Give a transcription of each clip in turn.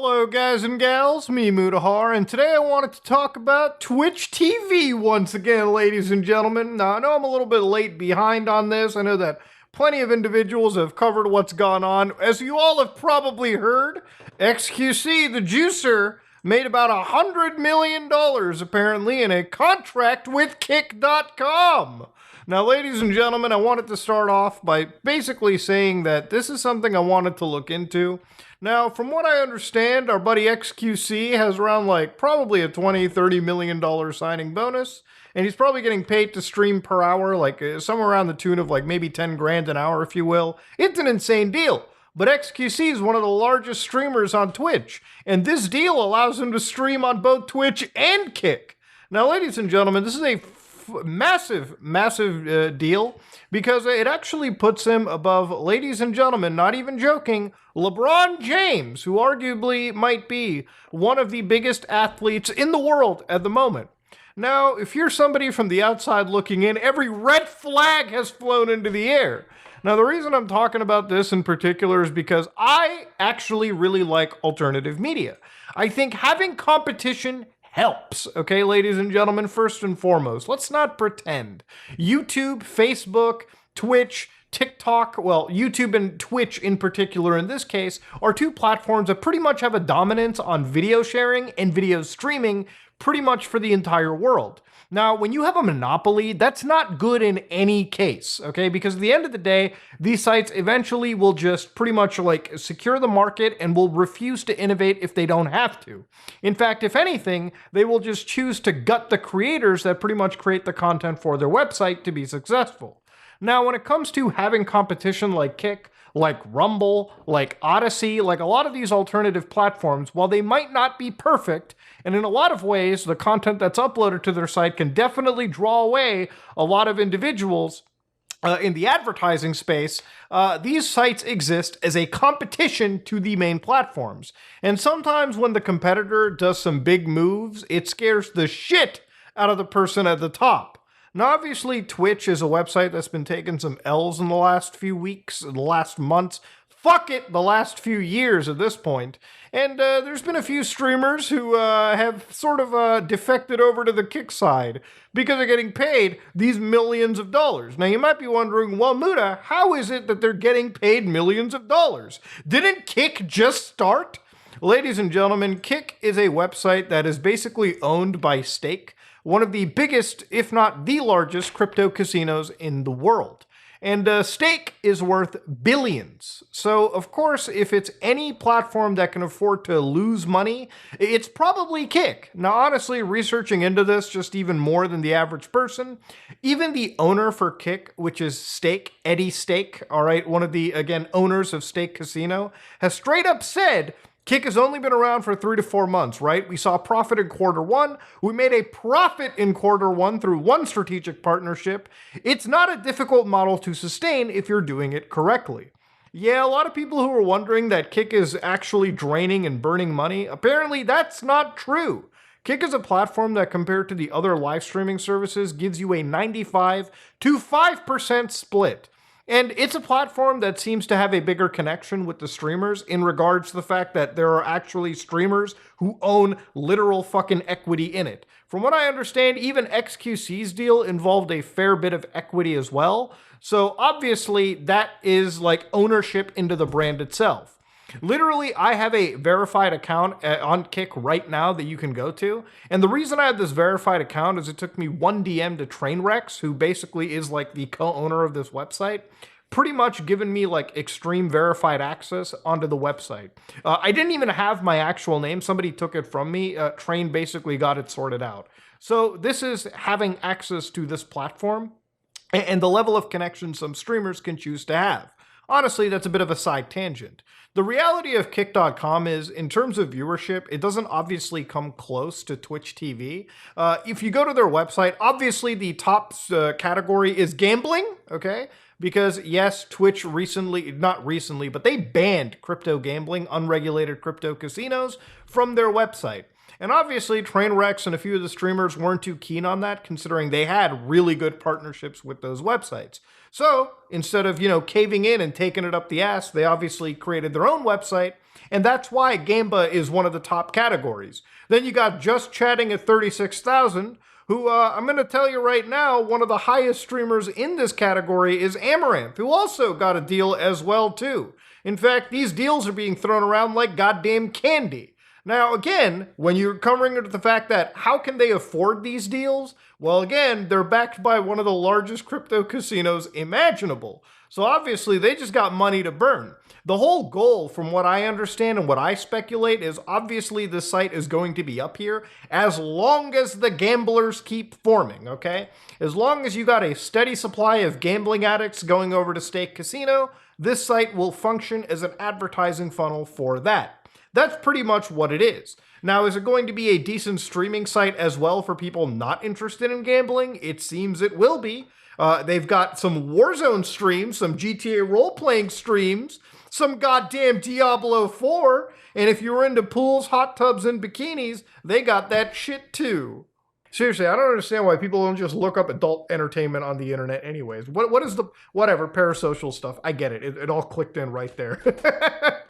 Hello guys and gals, me Mudahar, and today I wanted to talk about Twitch TV once again, ladies and gentlemen. Now I know I'm a little bit late behind on this. I know that plenty of individuals have covered what's gone on. As you all have probably heard, XQC, the juicer, made about $100 million apparently in a contract with Kick.com. Now, ladies and gentlemen, I wanted to start off by basically saying that this is something I wanted to look into. Now, from what I understand, our buddy XQC has around probably a $20-30 million signing bonus, and he's probably getting paid to stream per hour, somewhere around the tune of maybe 10 grand an hour, if you will. It's an insane deal. But XQC is one of the largest streamers on Twitch, and this deal allows him to stream on both Twitch and Kick. Now, ladies and gentlemen, this is a massive deal because it actually puts him above, ladies and gentlemen, not even joking, LeBron James, who arguably might be one of the biggest athletes in the world at the moment. Now, if you're somebody from the outside looking in, every red flag has flown into the air. Now, the reason I'm talking about this in particular is because I actually really like alternative media. I think having competition helps, okay, ladies and gentlemen, first and foremost. Let's not pretend. YouTube, Facebook, Twitch, TikTok, well, YouTube and Twitch in particular in this case, are two platforms that pretty much have a dominance on video sharing and video streaming pretty much for the entire world. Now, when you have a monopoly, that's not good in any case, okay? Because at the end of the day, these sites eventually will just pretty much secure the market and will refuse to innovate if they don't have to. In fact, if anything, they will just choose to gut the creators that pretty much create the content for their website to be successful. Now, when it comes to having competition like Kick, like Rumble, like Odyssey, like a lot of these alternative platforms, while they might not be perfect, and in a lot of ways, the content that's uploaded to their site can definitely draw away a lot of individuals in the advertising space, these sites exist as a competition to the main platforms. And sometimes when the competitor does some big moves, it scares the shit out of the person at the top. Now, obviously, Twitch is a website that's been taking some L's in the last few weeks, the last months, fuck it, the last few years at this point. And there's been a few streamers who have sort of defected over to the Kick side because they're getting paid these millions of dollars. Now, you might be wondering, well, Muda, how is it that they're getting paid millions of dollars? Didn't Kick just start? Ladies and gentlemen, Kick is a website that is basically owned by Stake, one of the biggest, if not the largest, crypto casinos in the world. And Stake is worth billions. So, of course, if it's any platform that can afford to lose money, it's probably Kick. Now, honestly, researching into this just even more than the average person, even the owner for Kick, which is Stake, Eddie Stake, all right, one of the, again, owners of Stake Casino, has straight up said Kick has only been around for 3 to 4 months, right? We saw profit in Q1. We made a profit in Q1 through one strategic partnership. It's not a difficult model to sustain if you're doing it correctly. Yeah, a lot of people who are wondering that Kick is actually draining and burning money, apparently that's not true. Kick is a platform that, compared to the other live streaming services, gives you a 95 to 5% split. And it's a platform that seems to have a bigger connection with the streamers in regards to the fact that there are actually streamers who own literal fucking equity in it. From what I understand, even XQC's deal involved a fair bit of equity as well. So obviously that is ownership into the brand itself. Literally, I have a verified account on Kick right now that you can go to. And the reason I have this verified account is it took me one DM to Trainwrecks, who basically is the co-owner of this website, pretty much given me extreme verified access onto the website. I didn't even have my actual name. Somebody took it from me. Train basically got it sorted out. So this is having access to this platform and the level of connection some streamers can choose to have. Honestly, that's a bit of a side tangent. The reality of Kick.com is, in terms of viewership, it doesn't obviously come close to Twitch TV. If you go to their website, obviously the top category is gambling, okay? Because yes, Twitch not recently, but they banned crypto gambling, unregulated crypto casinos from their website. And obviously, Trainwrecks and a few of the streamers weren't too keen on that, considering they had really good partnerships with those websites. So instead of, caving in and taking it up the ass, they obviously created their own website And that's why Gamba is one of the top categories. Then you got Just Chatting at 36,000, who I'm going to tell you right now, one of the highest streamers in this category is Amaranth, who also got a deal as well too. In fact, these deals are being thrown around like goddamn candy. Now, again, when you're covering it with the fact that how can they afford these deals? Well, again, they're backed by one of the largest crypto casinos imaginable. So obviously, they just got money to burn. The whole goal, from what I understand and what I speculate, is obviously this site is going to be up here as long as the gamblers keep forming, okay? As long as you got a steady supply of gambling addicts going over to Stake Casino, this site will function as an advertising funnel for that. That's pretty much what it is. Now, is it going to be a decent streaming site as well for people not interested in gambling? It seems it will be. They've got some Warzone streams, some GTA role-playing streams, some goddamn Diablo 4, and if you're into pools, hot tubs, and bikinis, they got that shit too. Seriously, I don't understand why people don't just look up adult entertainment on the internet anyways. What is the, whatever, parasocial stuff, I get it. It all clicked in right there.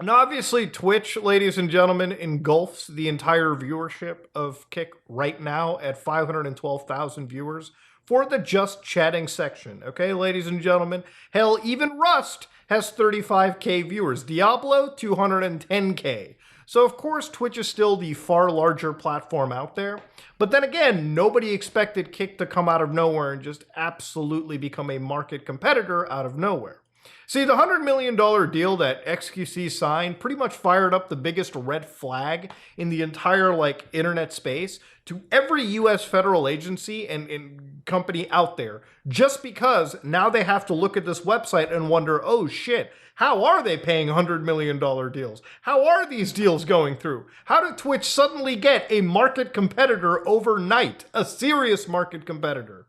Now, obviously, Twitch, ladies and gentlemen, engulfs the entire viewership of Kick right now at 512,000 viewers for the Just Chatting section. Okay, ladies and gentlemen, hell, even Rust has 35K viewers. Diablo, 210K. So, of course, Twitch is still the far larger platform out there. But then again, nobody expected Kick to come out of nowhere and just absolutely become a market competitor out of nowhere. See, the $100 million deal that XQC signed pretty much fired up the biggest red flag in the entire, internet space to every U.S. federal agency and company out there, just because now they have to look at this website and wonder, oh shit, how are they paying $100 million deals? How are these deals going through? How did Twitch suddenly get a market competitor overnight? A serious market competitor.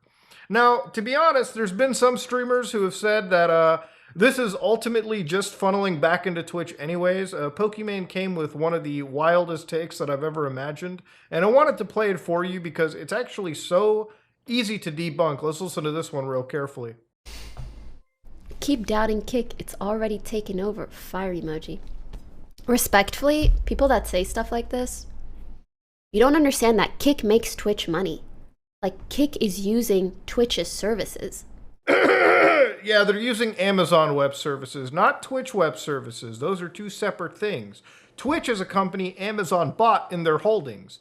Now, to be honest, there's been some streamers who have said that this is ultimately just funneling back into Twitch anyways. Pokimane came with one of the wildest takes that I've ever imagined, and I wanted to play it for you because it's actually so easy to debunk. Let's listen to this one real carefully. Keep doubting Kick, it's already taken over. Fire emoji. Respectfully, people that say stuff like this, you don't understand that Kick makes Twitch money. Like, Kick is using Twitch's services. Yeah, they're using Amazon Web Services, not Twitch Web Services. Those are two separate things. Twitch is a company Amazon bought in their holdings.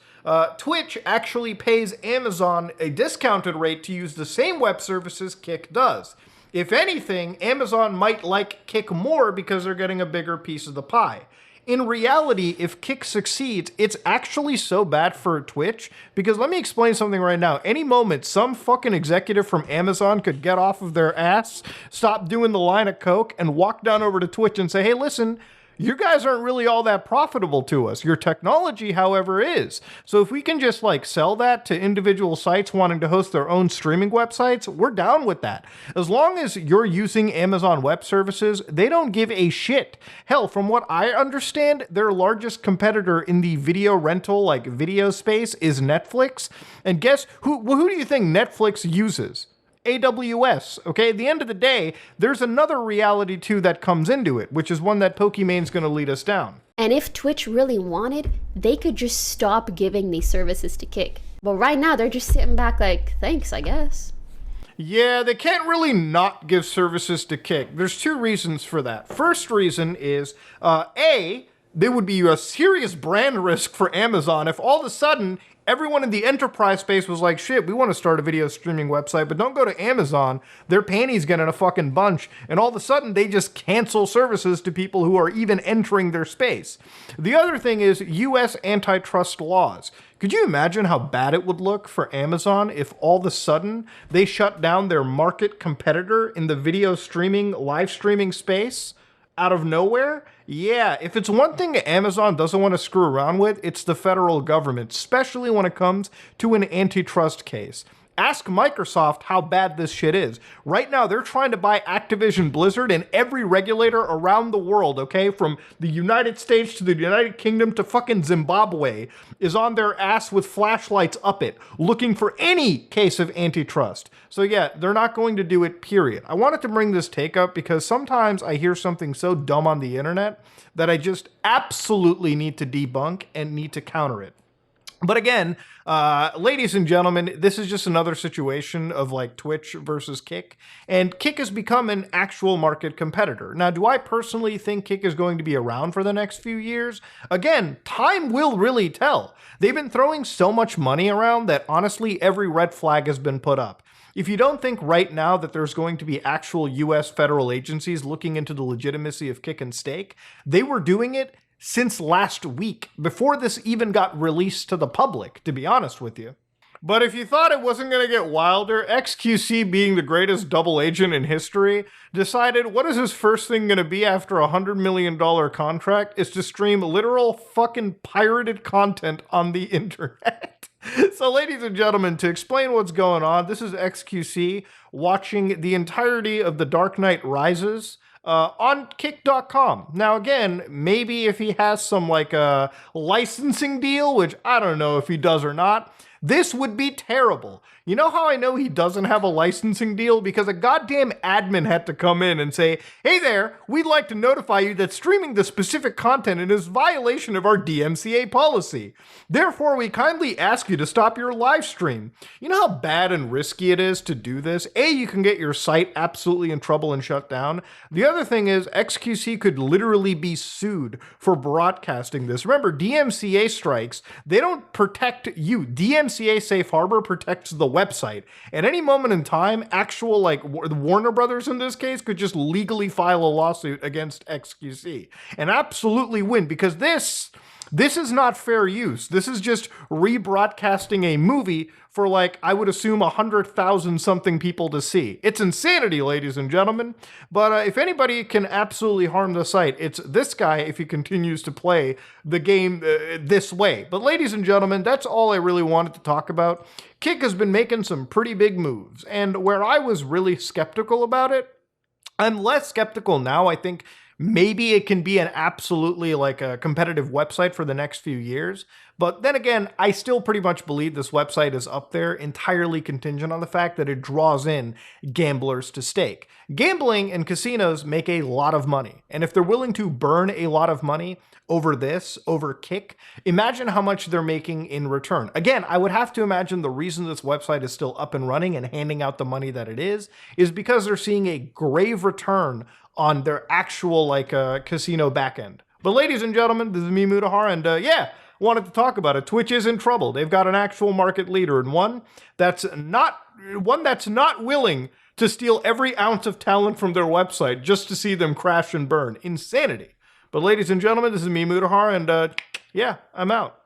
Twitch actually pays Amazon a discounted rate to use the same web services Kick does. If anything, Amazon might like Kick more because they're getting a bigger piece of the pie. In reality, if Kick succeeds, it's actually so bad for Twitch, because let me explain something right now. Any moment, some fucking executive from Amazon could get off of their ass, stop doing the line of coke, and walk down over to Twitch and say, hey, listen, you guys aren't really all that profitable to us. Your technology, however, is. So if we can just sell that to individual sites wanting to host their own streaming websites, we're down with that. As long as you're using Amazon Web Services, they don't give a shit. Hell, from what I understand, their largest competitor in the video rental, video space is Netflix. And guess who do you think Netflix uses? AWS, okay? At the end of the day, there's another reality too that comes into it, which is one that Pokimane's going to lead us down. And if Twitch really wanted, they could just stop giving these services to Kick. But right now, they're just sitting back like, thanks, I guess. Yeah, they can't really not give services to Kick. There's two reasons for that. First reason is, A, there would be a serious brand risk for Amazon if all of a sudden everyone in the enterprise space was like, shit, we want to start a video streaming website, but don't go to Amazon. Their panties get in a fucking bunch. And all of a sudden, they just cancel services to people who are even entering their space. The other thing is U.S. antitrust laws. Could you imagine how bad it would look for Amazon if all of a sudden they shut down their market competitor in the video streaming, live streaming space out of nowhere? Yeah, if it's one thing Amazon doesn't want to screw around with, it's the federal government, especially when it comes to an antitrust case. Ask Microsoft how bad this shit is. Right now, they're trying to buy Activision Blizzard, and every regulator around the world, okay, from the United States to the United Kingdom to fucking Zimbabwe, is on their ass with flashlights up it, looking for any case of antitrust. So yeah, they're not going to do it, period. I wanted to bring this take up because sometimes I hear something so dumb on the internet that I just absolutely need to debunk and need to counter it. But again, ladies and gentlemen, this is just another situation of like Twitch versus Kick, and Kick has become an actual market competitor. Now, do I personally think Kick is going to be around for the next few years? Again, time will really tell. They've been throwing so much money around that honestly, every red flag has been put up. If you don't think right now that there's going to be actual US federal agencies looking into the legitimacy of Kick and Stake, they were doing it since last week, before this even got released to the public, to be honest with you. But if you thought it wasn't going to get wilder, XQC, being the greatest double agent in history, decided what is his first thing going to be after a $100 million contract is to stream literal fucking pirated content on the internet. So ladies and gentlemen, to explain what's going on, this is XQC watching the entirety of The Dark Knight Rises on Kick.com. Now again, maybe if he has some like a licensing deal, which I don't know if he does or not, this would be terrible. You know how I know he doesn't have a licensing deal? Because a goddamn admin had to come in and say, hey there, we'd like to notify you that streaming this specific content is violation of our DMCA policy. Therefore, we kindly ask you to stop your live stream. You know how bad and risky it is to do this? A, you can get your site absolutely in trouble and shut down. The other thing is XQC could literally be sued for broadcasting this. Remember, DMCA strikes, they don't protect you. DMCA Safe Harbor protects the website. At any moment in time, actual like Warner Brothers in this case could just legally file a lawsuit against XQC and absolutely win, because this is not fair use. This is just rebroadcasting a movie for like, I would assume 100,000 something people to see. It's insanity, ladies and gentlemen. But if anybody can absolutely harm the site, it's this guy if he continues to play the game this way. But ladies and gentlemen, that's all I really wanted to talk about. Kick has been making some pretty big moves, and where I was really skeptical about it, I'm less skeptical now. I think maybe it can be an absolutely like a competitive website for the next few years. But then again, I still pretty much believe this website is up there entirely contingent on the fact that it draws in gamblers to stake. Gambling and casinos make a lot of money. And if they're willing to burn a lot of money over this, over Kick, imagine how much they're making in return. Again, I would have to imagine the reason this website is still up and running and handing out the money that it is because they're seeing a grave return on their actual like casino backend. But ladies and gentlemen, this is me, Mutahar, and wanted to talk about it. Twitch is in trouble. They've got an actual market leader, and one that's not willing to steal every ounce of talent from their website just to see them crash and burn. Insanity. But ladies and gentlemen, this is me, Mutahar, and I'm out.